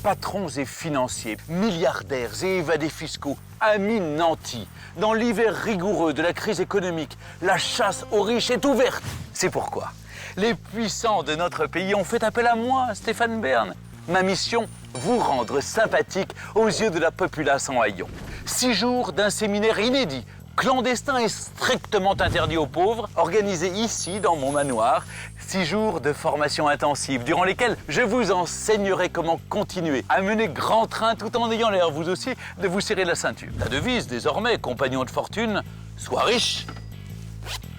patrons et financiers, milliardaires et évadés fiscaux, amis nantis. Dans l'hiver rigoureux de la crise économique, la chasse aux riches est ouverte. C'est pourquoi les puissants de notre pays ont fait appel à moi, Stéphane Bern. Ma mission, vous rendre sympathique aux yeux de la populace en haillons. 6 jours d'un séminaire inédit, clandestin et strictement interdit aux pauvres, organisé ici, dans mon manoir. 6 jours de formation intensive, durant lesquels je vous enseignerai comment continuer à mener grand train tout en ayant l'air, vous aussi, de vous serrer la ceinture. La devise, désormais, compagnon de fortune, sois riche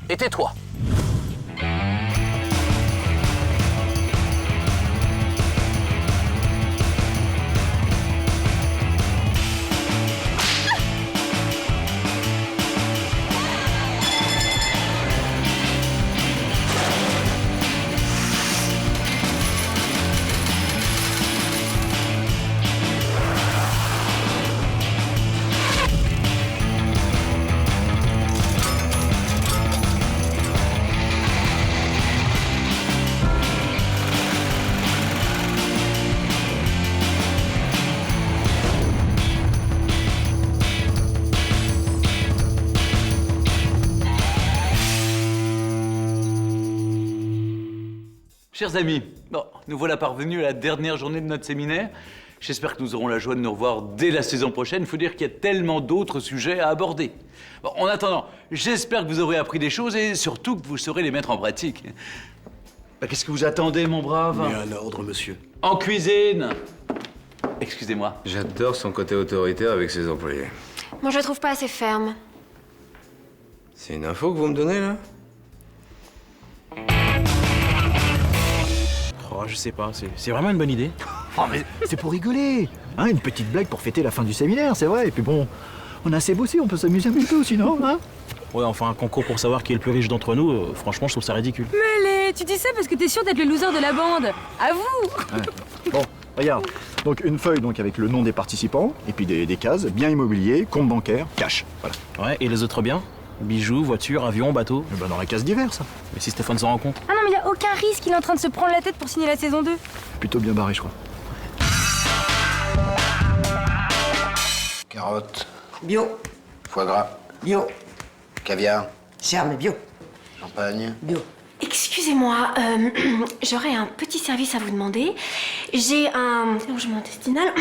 et tais-toi. Chers amis, bon, nous voilà parvenus à la dernière journée de notre séminaire. J'espère que nous aurons la joie de nous revoir dès la saison prochaine. Il faut dire qu'il y a tellement d'autres sujets à aborder. Bon, en attendant, j'espère que vous aurez appris des choses et surtout que vous saurez les mettre en pratique. Bah, qu'est-ce que vous attendez, mon brave? Mais un ordre, monsieur. En cuisine. Excusez-moi. J'adore son côté autoritaire avec ses employés. Moi, je le trouve pas assez ferme. C'est une info que vous me donnez, là? Oh, je sais pas, c'est vraiment une bonne idée. Oh, mais c'est pour rigoler. Hein, une petite blague pour fêter la fin du séminaire, c'est vrai. Et puis bon, on a assez bossé, on peut s'amuser un petit peu sinon, hein. Ouais, enfin, un concours pour savoir qui est le plus riche d'entre nous, franchement, je trouve ça ridicule. Mais tu dis ça parce que t'es sûr d'être le loser de la bande. À vous. Ouais. Bon, regarde. Donc une feuille donc avec le nom des participants, et puis des cases, bien immobilier, compte bancaire, cash. Voilà. Ouais, et les autres biens? Bijoux, voitures, avions, bateaux? Et ben dans la case divers, ça. Mais si Stéphane s'en rend compte? Ah non, mais y a aucun risque, il est en train de se prendre la tête pour signer la saison 2. Plutôt bien barré, je crois. Carottes, Bio, foie gras, bio, caviar, cher mais bio, champagne. bio. Excusez-moi, j'aurais un petit service à vous demander. J'ai un rongement intestinal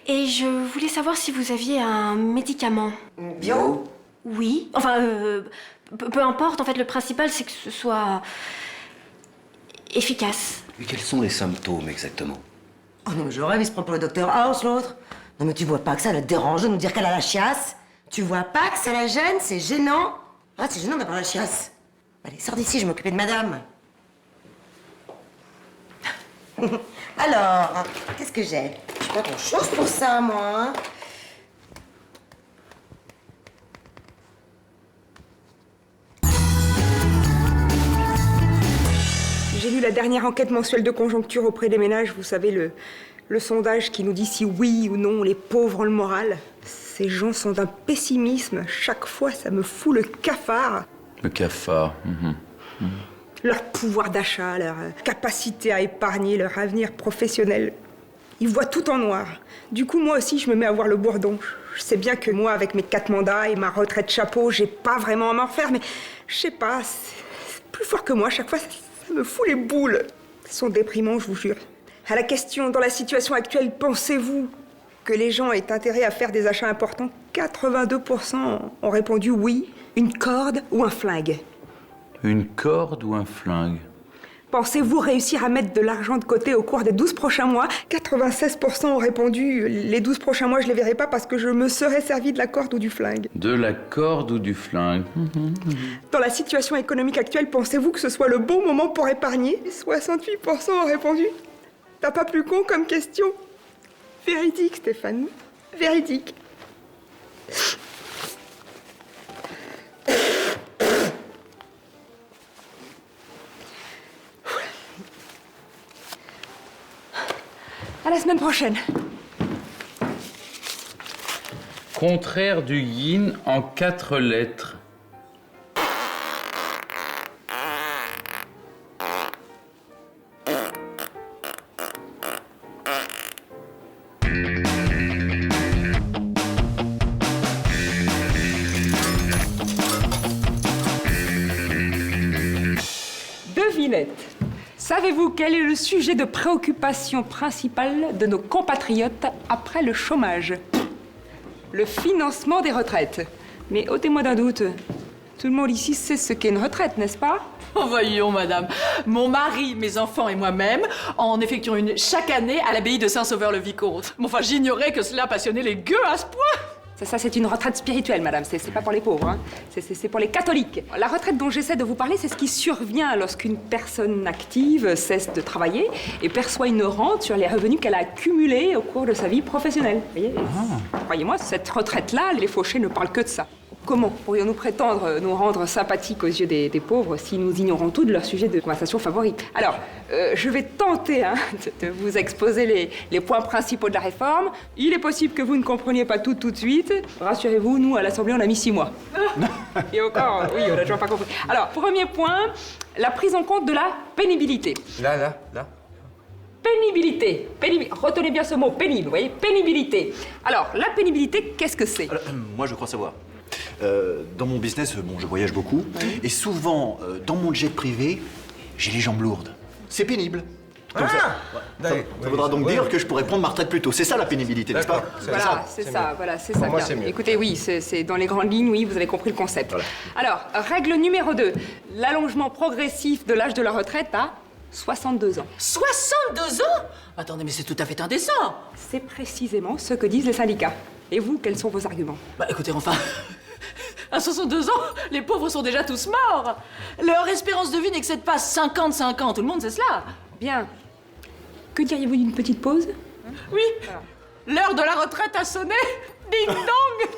et je voulais savoir si vous aviez un médicament. Bio. Oui, enfin, peu importe, en fait, le principal, c'est que ce soit efficace. Mais quels sont les symptômes exactement? Oh non, mais je rêve, il se prend pour le docteur House, l'autre. Non, mais tu vois pas que ça la dérange de nous dire qu'elle a la chiasse? Tu vois pas que ça la gêne? C'est gênant. Ah, c'est gênant d'avoir la chiasse. Allez, sors d'ici, je vais m'occuper de madame. Alors, qu'est-ce que j'ai? J'ai pas grand-chose pour ça, moi, hein. J'ai lu la dernière enquête mensuelle de conjoncture auprès des ménages, vous savez, le sondage qui nous dit si oui ou non les pauvres ont le moral. Ces gens sont d'un pessimisme, chaque fois ça me fout le cafard. Le cafard. Leur pouvoir d'achat, leur capacité à épargner, leur avenir professionnel. Ils voient tout en noir. Du coup, moi aussi, je me mets à voir le bourdon. Je sais bien que moi, avec mes 4 mandats et ma retraite chapeau, j'ai pas vraiment à m'en refaire, mais je sais pas, c'est plus fort que moi, chaque fois, ça me fout les boules. Ils sont déprimants, je vous jure. À la question, dans la situation actuelle, pensez-vous que les gens aient intérêt à faire des achats importants? 82% ont répondu oui, une corde ou un flingue. Une corde ou un flingue? Pensez-vous réussir à mettre de l'argent de côté au cours des 12 prochains mois? 96% ont répondu les 12 prochains mois, je les verrai pas parce que je me serais servi de la corde ou du flingue. De la corde ou du flingue? Dans la situation économique actuelle, pensez-vous que ce soit le bon moment pour épargner? 68% ont répondu. T'as pas plus con comme question? Véridique, Stéphane. Véridique. À la semaine prochaine. Contraire du yin en 4 lettres. Savez-vous quel est le sujet de préoccupation principal de nos compatriotes après le chômage? Le financement des retraites. Mais ôtez-moi d'un doute, tout le monde ici sait ce qu'est une retraite, n'est-ce pas? Oh, voyons, madame. Mon mari, mes enfants et moi-même en effectuons une chaque année à l'abbaye de Saint-Sauveur-le-Vicomte. Bon, enfin, j'ignorais que cela passionnait les gueux à ce point. Ça, c'est une retraite spirituelle, madame. C'est pas pour les pauvres, hein. C'est pour les catholiques. La retraite dont j'essaie de vous parler, c'est ce qui survient lorsqu'une personne active cesse de travailler et perçoit une rente sur les revenus qu'elle a accumulés au cours de sa vie professionnelle. Vous voyez? Croyez-moi, cette retraite-là, les fauchés ne parlent que de ça. Comment pourrions-nous prétendre nous rendre sympathiques aux yeux des pauvres si nous ignorons tout de leur sujet de conversation favori? Alors, je vais tenter de vous exposer les points principaux de la réforme. Il est possible que vous ne compreniez pas tout de suite. Rassurez-vous, nous, à l'Assemblée, on a mis 6 mois. Et encore, oui, on n'a toujours pas compris. Alors, premier point, la prise en compte de la pénibilité. Là. Pénibilité. Retenez bien ce mot, pénible, vous voyez? Pénibilité. Alors, la pénibilité, qu'est-ce que c'est? Moi, je crois savoir. Dans mon business, je voyage beaucoup. Oui. Et souvent, dans mon jet privé, j'ai les jambes lourdes. C'est pénible. Donc ça voudra donc dire que je pourrais prendre ma retraite plus tôt. C'est ça la pénibilité, n'est-ce pas? Voilà, c'est ça. Moi, bien. c'est mieux. Écoutez, oui, c'est dans les grandes lignes, oui, vous avez compris le concept. Voilà. Alors, règle numéro 2, l'allongement progressif de l'âge de la retraite à 62 ans. 62 ans? Attendez, mais c'est tout à fait indécent. C'est précisément ce que disent les syndicats. Et vous, quels sont vos arguments? Bah écoutez, enfin, à 62 ans, les pauvres sont déjà tous morts. Leur espérance de vie n'excède pas 55 ans, tout le monde sait cela. Bien. Que diriez-vous d'une petite pause? Oui, l'heure de la retraite a sonné. Ding dong.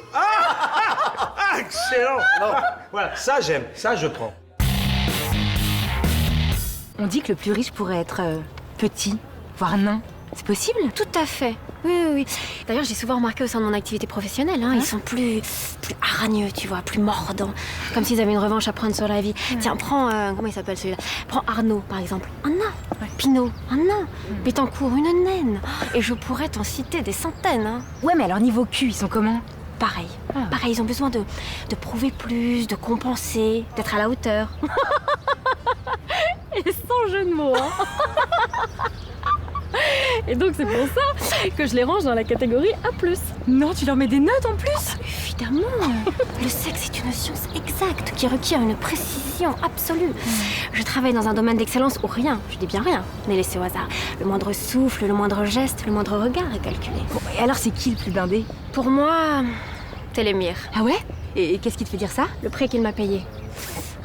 Excellent. Non, voilà, ça j'aime, ça je prends. On dit que le plus riche pourrait être petit, voire nain. C'est possible? Tout à fait. Oui. D'ailleurs, j'ai souvent remarqué au sein de mon activité professionnelle, ils sont plus hargneux, tu vois, plus mordants. Comme s'ils avaient une revanche à prendre sur la vie. Tiens, prends, comment il s'appelle celui-là? Prends Arnaud, par exemple. Un nain. Pinot, un nain. Bettencourt, une naine. Et je pourrais t'en citer des centaines. Ouais, mais alors niveau cul, ils sont comment? Pareil. Pareil, ils ont besoin de prouver plus, de compenser, d'être à la hauteur. Et sans jeu de mots, Et donc c'est pour ça que je les range dans la catégorie A+. Non, tu leur mets des notes en plus? Évidemment. Le sexe est une science exacte qui requiert une précision absolue. Je travaille dans un domaine d'excellence où rien, je dis bien rien, n'est laissé au hasard. Le moindre souffle, le moindre geste, le moindre regard est calculé. Bon, et alors c'est qui le plus blindé? Pour moi, Télémire. Ah ouais? Et qu'est-ce qui te fait dire ça? Le prix qu'il m'a payé.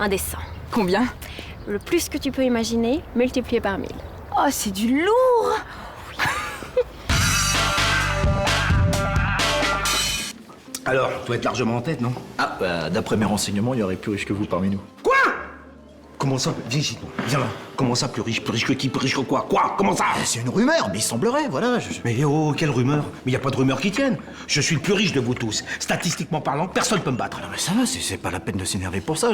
Indécent. Combien? Le plus que tu peux imaginer, multiplié par 1000. Oh, c'est du lourd! Alors, tu dois être largement en tête, non? Ah, bah, d'après mes renseignements, il y aurait plus riche que vous parmi nous. Quoi? Comment ça? Viens ici, toi. Viens là. Comment ça, plus riche? Plus riche que qui? Plus riche que quoi? Quoi? Comment ça? C'est une rumeur, mais il semblerait, voilà. Mais oh, quelle rumeur? Mais y a pas de rumeur qui tienne. Je suis le plus riche de vous tous. Statistiquement parlant, personne peut me battre. Non mais ça va, c'est pas la peine de s'énerver pour ça.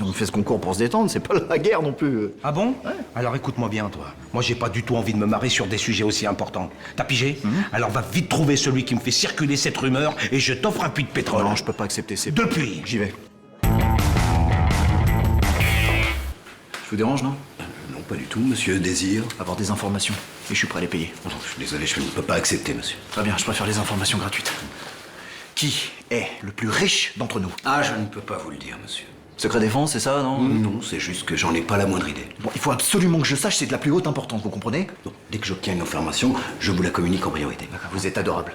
On fait ce concours pour se détendre, c'est pas la guerre non plus. Ah bon? Ouais. Alors écoute-moi bien, toi. Moi, j'ai pas du tout envie de me marrer sur des sujets aussi importants. T'as pigé? Alors va vite trouver celui qui me fait circuler cette rumeur et je t'offre un puits de pétrole. Non, je peux pas accepter ces... Depuis. J'y vais. Je vous dérange, non? Non, pas du tout, monsieur désire avoir des informations. Et je suis prêt à les payer. Oh, je suis désolé, je ne peux pas accepter, monsieur. Très bien, je préfère les informations gratuites. Qui est le plus riche d'entre nous? Ah, je ne peux pas vous le dire, monsieur. Secret défense, c'est ça, non? Non, c'est juste que j'en ai pas la moindre idée. Bon, il faut absolument que je sache, c'est de la plus haute importance, vous comprenez? Donc, dès que j'obtiens une information, je vous la communique en priorité. D'accord, vous êtes adorable.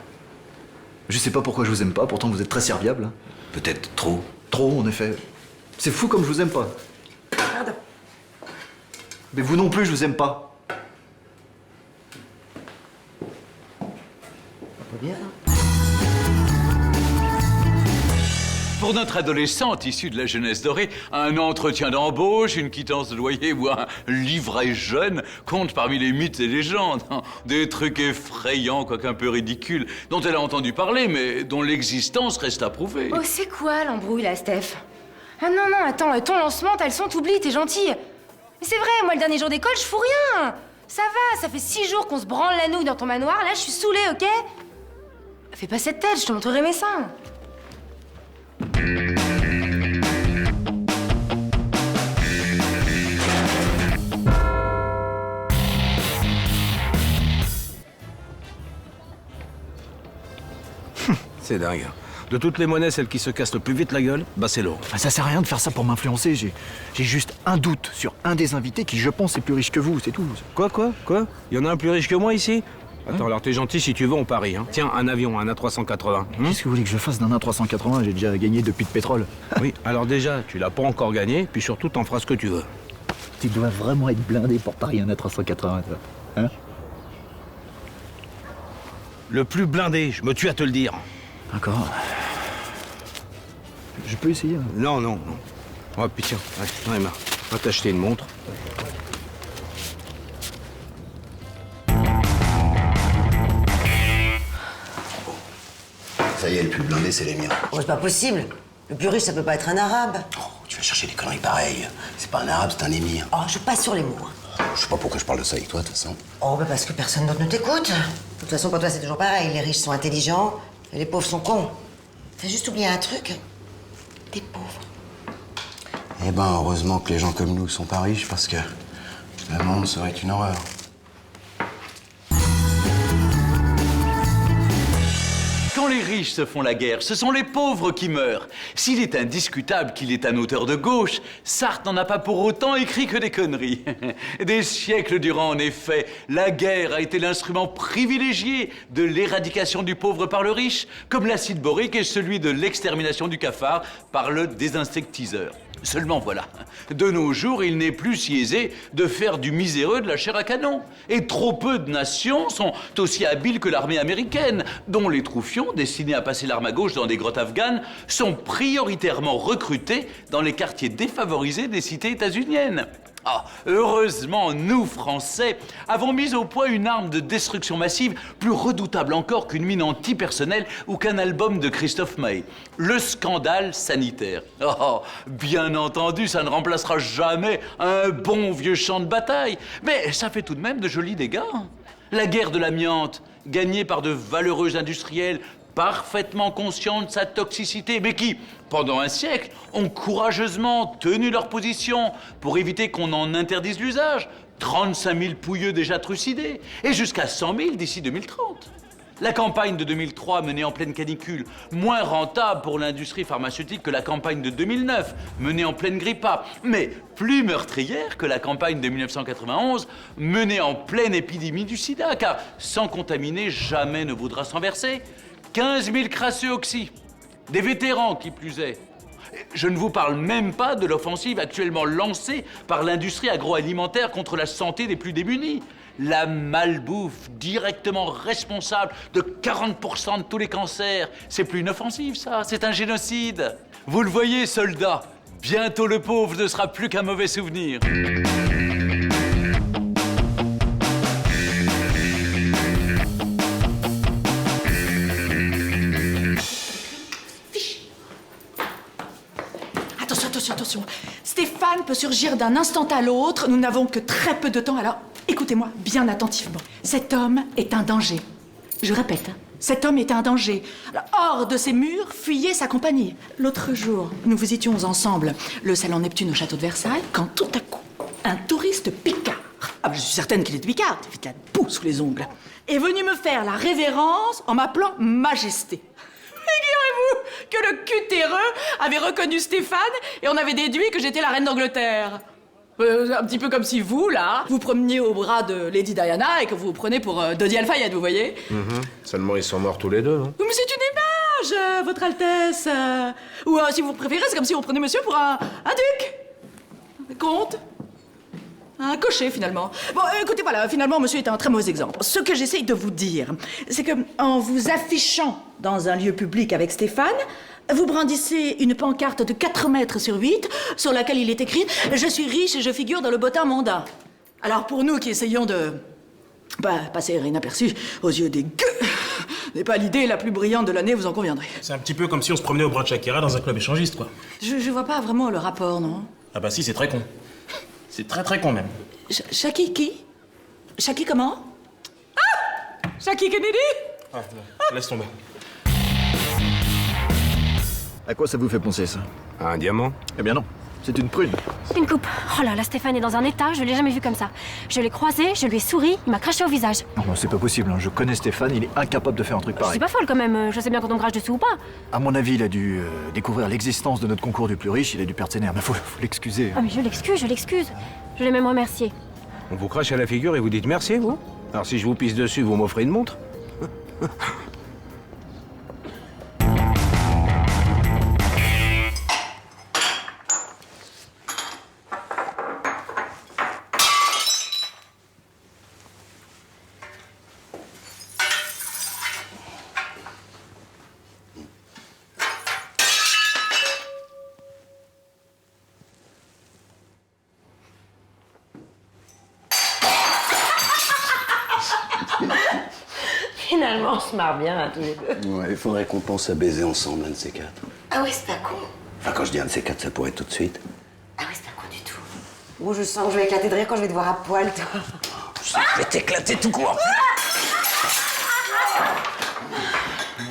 Je sais pas pourquoi je vous aime pas, pourtant vous êtes très serviable. Peut-être trop. Trop, en effet. C'est fou comme je vous aime pas. Mais vous non plus, je vous aime pas. Pour notre adolescente issue de la jeunesse dorée, un entretien d'embauche, une quittance de loyer ou un livret jeune comptent parmi les mythes et légendes. Des trucs effrayants, quoique un peu ridicules, dont elle a entendu parler, mais dont l'existence reste à prouver. Oh, c'est quoi l'embrouille là, Steph? Ah non, attends, ton lancement, t'as le son, t'oublies, t'es gentil. Mais c'est vrai, moi le dernier jour d'école, je fous rien. Ça va, ça fait 6 jours qu'on se branle la nouille dans ton manoir, là je suis saoulée, ok? Fais pas cette tête, je te montrerai mes seins. C'est dingue. De toutes les monnaies, celle qui se casse le plus vite la gueule, bah c'est l'euro. Ah, ça sert à rien de faire ça pour m'influencer. J'ai juste un doute sur un des invités qui, je pense, est plus riche que vous, c'est tout. Quoi Il y en a un plus riche que moi ici? Attends, alors t'es gentil, si tu veux, on parie. Hein. Tiens, un avion, un A380. Qu'est-ce que vous voulez que je fasse d'un A380? J'ai déjà gagné depuis de pétrole. Oui, alors déjà, tu l'as pas encore gagné, puis surtout, t'en feras ce que tu veux. Tu dois vraiment être blindé pour parier un A380, toi. Hein? Le plus blindé, je me tue à te le dire. D'accord. Je peux essayer. Hein. Non. Oh, puis tiens, allez, Emma, va t'acheter une montre. Ça y est, le plus blindé, c'est les miens. Oh, c'est pas possible. Le plus riche, ça peut pas être un arabe. Oh, tu vas chercher des conneries pareilles. C'est pas un arabe, c'est un émir. Oh, je suis pas sur les mots. Hein. Je sais pas pourquoi je parle de ça avec toi, de toute façon. Oh, bah parce que personne d'autre ne t'écoute. De toute façon, pour toi, c'est toujours pareil. Les riches sont intelligents et les pauvres sont cons. T'as juste oublié un truc. T'es pauvre. Eh ben, heureusement que les gens comme nous sont pas riches, parce que le monde serait une horreur. Quand les riches se font la guerre, ce sont les pauvres qui meurent. S'il est indiscutable qu'il est un auteur de gauche, Sartre n'en a pas pour autant écrit que des conneries. Des siècles durant, en effet, la guerre a été l'instrument privilégié de l'éradication du pauvre par le riche, comme l'acide borique est celui de l'extermination du cafard par le désinsectiseur. Seulement voilà, de nos jours, il n'est plus si aisé de faire du miséreux de la chair à canon. Et trop peu de nations sont aussi habiles que l'armée américaine, dont les troufions, destinés à passer l'arme à gauche dans des grottes afghanes, sont prioritairement recrutés dans les quartiers défavorisés des cités états-uniennes. Ah, heureusement, nous, Français, avons mis au point une arme de destruction massive plus redoutable encore qu'une mine antipersonnelle ou qu'un album de Christophe Maé. Le scandale sanitaire. Oh, bien entendu, ça ne remplacera jamais un bon vieux champ de bataille. Mais ça fait tout de même de jolis dégâts. La guerre de l'amiante, gagnée par de valeureux industriels parfaitement conscients de sa toxicité, mais qui, pendant un siècle, ont courageusement tenu leur position pour éviter qu'on en interdise l'usage. 35 000 pouilleux déjà trucidés, et jusqu'à 100 000 d'ici 2030. La campagne de 2003 menée en pleine canicule, moins rentable pour l'industrie pharmaceutique que la campagne de 2009, menée en pleine grippa, mais plus meurtrière que la campagne de 1991, menée en pleine épidémie du sida, car sans contaminer, jamais ne voudra s'en verser. 15 000 crasseux oxy, des vétérans qui plus est. Je ne vous parle même pas de l'offensive actuellement lancée par l'industrie agroalimentaire contre la santé des plus démunis. La malbouffe, directement responsable de 40% de tous les cancers. C'est plus une offensive, ça, c'est un génocide. Vous le voyez, soldats, bientôt le pauvre ne sera plus qu'un mauvais souvenir. Attention. Stéphane peut surgir d'un instant à l'autre. Nous n'avons que très peu de temps, alors écoutez-moi bien attentivement. Cet homme est un danger. Je répète, cet homme est un danger. Alors, hors de ces murs, fuyez sa compagnie. L'autre jour, nous visitions ensemble le salon Neptune au château de Versailles, quand tout à coup, un touriste picard, je suis certaine qu'il est picard, il a une boue sous les ongles, est venu me faire la révérence en m'appelant Majesté. Figurez-vous que le cutéreux avait reconnu Stéphane et on avait déduit que j'étais la reine d'Angleterre. Un petit peu comme si vous, là, vous promeniez au bras de Lady Diana et que vous vous prenez pour Dodi Al-Fayed, vous voyez. Seulement ils sont morts tous les deux, non? Mais c'est une image, Votre Altesse. Ou si vous préférez, c'est comme si on prenait monsieur pour un duc. Un comte. Un cocher, finalement. Bon, écoutez, voilà, finalement, monsieur est un très mauvais exemple. Ce que j'essaye de vous dire, c'est que, en vous affichant dans un lieu public avec Stéphane, vous brandissez une pancarte de 4 mètres sur 8, sur laquelle il est écrit « Je suis riche et je figure dans le bottin mondain ». Alors, pour nous qui essayons de passer inaperçus aux yeux des gueux, n'est pas l'idée la plus brillante de l'année, vous en conviendrez. C'est un petit peu comme si on se promenait au bras de Shakira dans un club échangiste, quoi. Je vois pas vraiment le rapport, non? Ah bah si, c'est très con. C'est très con, même. Shaki qui? Shaki comment? Ah! Shaki Kennedy? Ah, laisse tomber. À quoi ça vous fait penser, ça? Un diamant? Eh bien non. C'est une prune. Une coupe. Oh là là, Stéphane est dans un état, je l'ai jamais vu comme ça. Je l'ai croisé, je lui ai souri, il m'a craché au visage. Non, c'est pas possible. Hein. Je connais Stéphane, il est incapable de faire un truc Je pareil. suis pas folle quand même, je sais bien quand on me crache dessous ou pas. À mon avis, il a dû découvrir l'existence de notre concours du plus riche, il a dû perdre ses nerfs. Mais faut l'excuser. Ah mais je l'excuse, je l'excuse. Je l'ai même remercié. On vous crache à la figure et vous dites merci, vous? Alors si je vous pisse dessus, vous m'offrez une montre? Finalement, on se marre bien, tous les deux. Ouais, il faudrait qu'on pense à baiser ensemble, un de ces quatre. Ah ouais, c'est pas con. Enfin, quand je dis un de ces quatre, ça pourrait être tout de suite. Ah ouais, c'est pas con du tout. Oh, je sens que je vais éclater de rire quand je vais te voir à poil, toi. Je vais t'éclater tout court. Oh, tu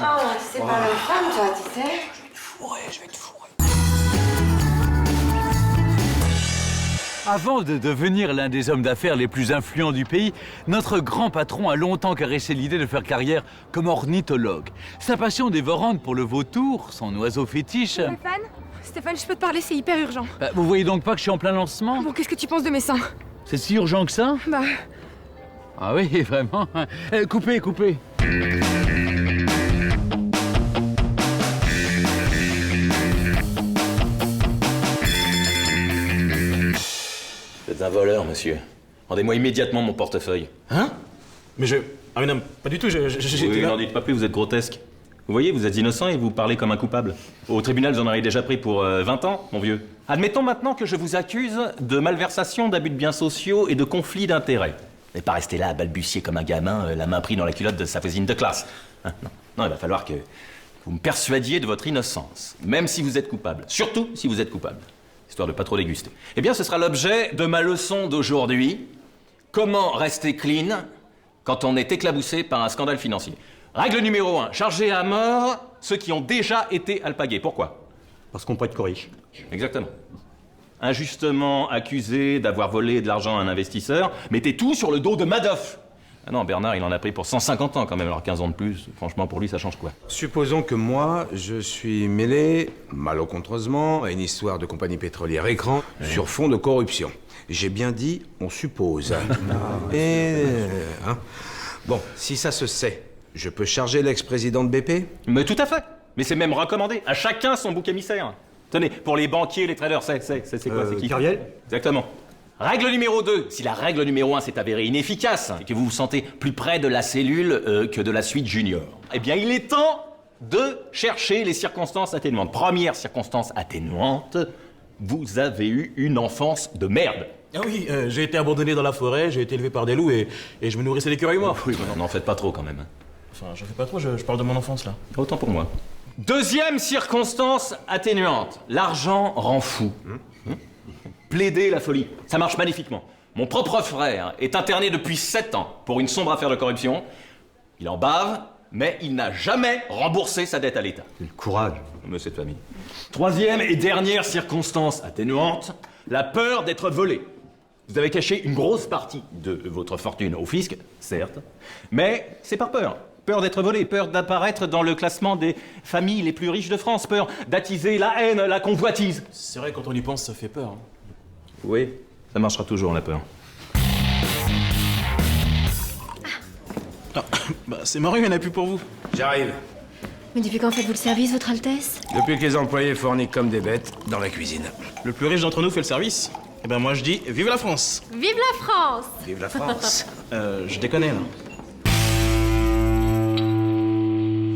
sais pas la femme, toi, tu sais. Je vais te fourrer. Avant de devenir l'un des hommes d'affaires les plus influents du pays, notre grand patron a longtemps caressé l'idée de faire carrière comme ornithologue. Sa passion dévorante pour le vautour, son oiseau fétiche... Stéphane, je peux te parler, c'est hyper urgent. Bah, vous voyez donc pas que je suis en plein lancement? Bon, qu'est-ce que tu penses de mes seins? C'est si urgent que ça? Bah... Ah oui, vraiment. Coupez, coupez. Vous êtes un voleur, monsieur. Rendez-moi immédiatement mon portefeuille. Hein? Mais je... Ah mais non, pas du tout, j'étais Oui, là... n'en dites pas plus, vous êtes grotesque. Vous voyez, vous êtes innocent et vous parlez comme un coupable. Au tribunal, vous en avez déjà pris pour 20 ans, mon vieux. Admettons maintenant que je vous accuse de malversation, d'abus de biens sociaux et de conflit d'intérêts. Vous n'allez pas rester là à balbutier comme un gamin, la main prise dans la culotte de sa voisine de classe. Hein, non. Non, il va falloir que vous me persuadiez de votre innocence, même si vous êtes coupable. Surtout si vous êtes coupable, histoire de pas trop déguster. Eh bien, ce sera l'objet de ma leçon d'aujourd'hui. Comment rester clean quand on est éclaboussé par un scandale financier. Règle numéro 1, charger à mort ceux qui ont déjà été alpagués. Pourquoi? Parce qu'on peut être corriche. Exactement. Injustement accusé d'avoir volé de l'argent à un investisseur, mettez tout sur le dos de Madoff. Ah non, Bernard, il en a pris pour 150 ans quand même, alors 15 ans de plus. Franchement, pour lui, ça change quoi? Supposons que moi, je suis mêlé, malencontreusement, à une histoire de compagnie pétrolière écran sur fond de corruption. J'ai bien dit, on suppose. Hein. Bon, si ça se sait, je peux charger l'ex-président de BP? Mais tout à fait. Mais c'est même recommandé. À chacun son bouc émissaire. Tenez, pour les banquiers, les traders, c'est quoi? C'est qui? Cariel? Exactement. Règle numéro 2. Si la règle numéro 1 s'est avérée inefficace et que vous vous sentez plus près de la cellule que de la suite junior, eh bien, il est temps de chercher les circonstances atténuantes. Première circonstance atténuante, vous avez eu une enfance de merde. Ah oui, j'ai été abandonné dans la forêt, j'ai été élevé par des loups et je me nourrissais d'écureuils morts. Oui, mais n'en faites pas trop quand même. Enfin, je fais pas trop, je parle de mon enfance là. Autant pour moi. Deuxième circonstance atténuante, l'argent rend fou. Plaider la folie, ça marche magnifiquement. Mon propre frère est interné depuis 7 ans pour une sombre affaire de corruption. Il en bave, mais il n'a jamais remboursé sa dette à l'État. Quel courage. Monsieur de famille. Troisième et dernière circonstance atténuante, la peur d'être volé. Vous avez caché une grosse partie de votre fortune au fisc, certes, mais c'est par peur. Peur d'être volé, peur d'apparaître dans le classement des familles les plus riches de France, peur d'attiser la haine, la convoitise. C'est vrai, quand on y pense, ça fait peur. Hein. Oui, ça marchera toujours, la peur. Ah, bah c'est marrant, il n'y en a plus pour vous. J'arrive. Mais depuis quand faites-vous le service, votre Altesse? Depuis que les employés fournissent comme des bêtes dans la cuisine. Le plus riche d'entre nous fait le service. Eh ben moi je dis, vive la France. Vive la France! Vive la France. Je déconne là.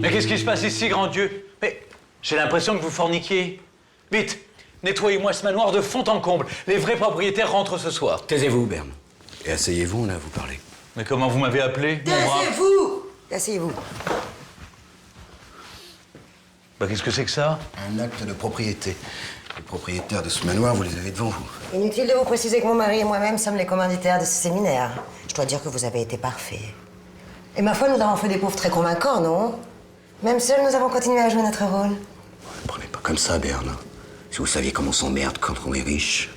Mais qu'est-ce qui se passe ici, grand Dieu? Mais j'ai l'impression que vous forniquiez. Vite, nettoyez-moi ce manoir de fond en comble. Les vrais propriétaires rentrent ce soir. Taisez-vous, Berne. Et asseyez-vous, là, vous parlez. Mais comment vous m'avez appelé, mon brave? Asseyez-vous! Asseyez-vous. Bah qu'est-ce que c'est que ça? Un acte de propriété. Les propriétaires de ce manoir, vous les avez devant vous. Inutile de vous préciser que mon mari et moi-même sommes les commanditaires de ce séminaire. Je dois dire que vous avez été parfait. Et ma foi, nous avons fait des pauvres très convaincants, non? Même seuls, nous avons continué à jouer notre rôle. Ne prenez pas comme ça, Berne. Si vous saviez comment on s'emmerde quand on est riche,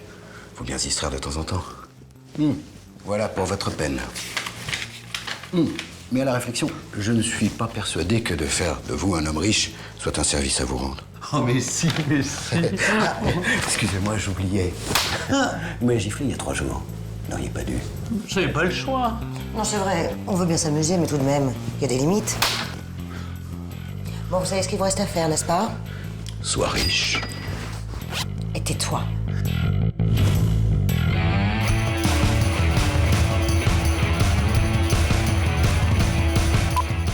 faut bien s'y distraire de temps en temps. Voilà pour votre peine. Mais à la réflexion, je ne suis pas persuadé que de faire de vous un homme riche soit un service à vous rendre. Oh, mais si, mais si. Excusez-moi, j'oubliais. Vous m'avez giflé il y a 3 jours. Vous n'auriez pas dû. J'avais pas le choix. Non, c'est vrai, on veut bien s'amuser, mais tout de même, il y a des limites. Bon, vous savez ce qu'il vous reste à faire, n'est-ce pas? Sois riche. Et tais-toi. «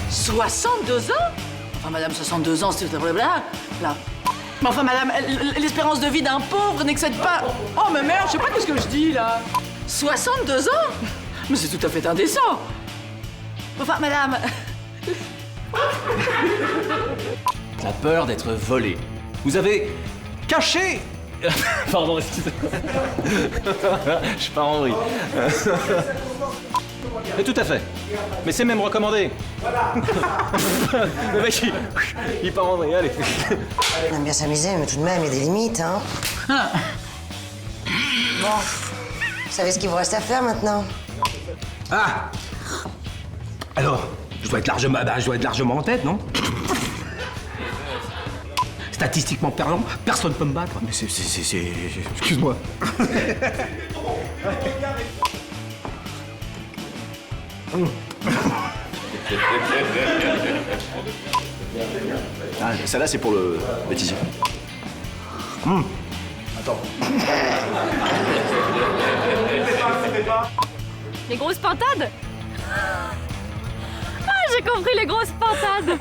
62 ans ?» Enfin, madame, 62 ans, c'est blablabla. Là. Mais enfin, madame, l'espérance de vie d'un pauvre n'excède pas... Oh, mais merde, je sais pas qu'est-ce que je dis, là. 62 ans? Mais c'est tout à fait indécent. Enfin, madame... La peur d'être volé. Vous avez caché... Pardon, excusez-moi. Je pars en vrille. Mais tout à fait. Mais c'est même recommandé. Le mec, il part en vrille, allez. On aime bien s'amuser, mais tout de même, il y a des limites, hein. Bon, vous savez ce qu'il vous reste à faire maintenant? Ah! Alors, je dois être largement en tête, non? Statistiquement parlant, personne peut me battre. Mais c'est... Excuse-moi. Ah, celle-là, c'est pour le bêtisier. Attends. Les grosses pintades. Ah, j'ai compris, les grosses pintades.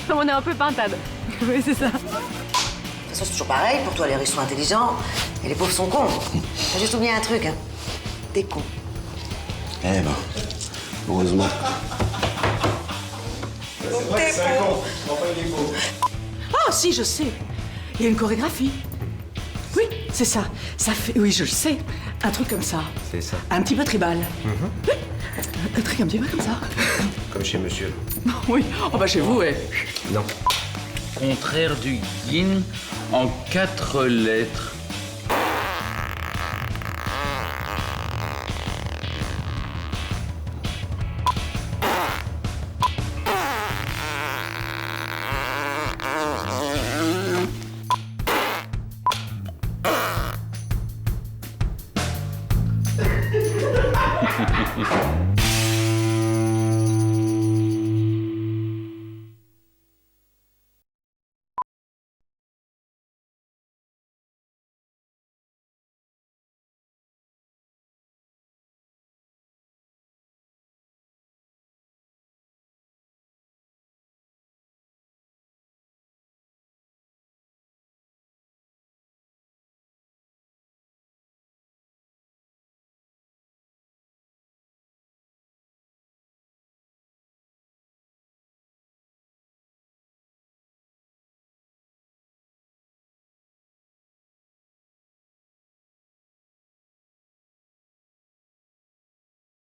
On est un peu pintade. Oui, c'est ça. De toute façon, c'est toujours pareil. Pour toi, les riches sont intelligents et les pauvres sont cons. T'as juste oublié un truc, hein. T'es con. Eh ben, heureusement. Ah, si, je sais. Il y a une chorégraphie. Oui, c'est ça. Ça fait... Oui, je le sais. Un truc comme ça. C'est ça. Un petit peu tribal. Oui. Un truc un petit peu comme ça. Comme chez monsieur. Oui. Oh, bah, chez vous, ouais. Non. Contraire du yin en 4 lettres.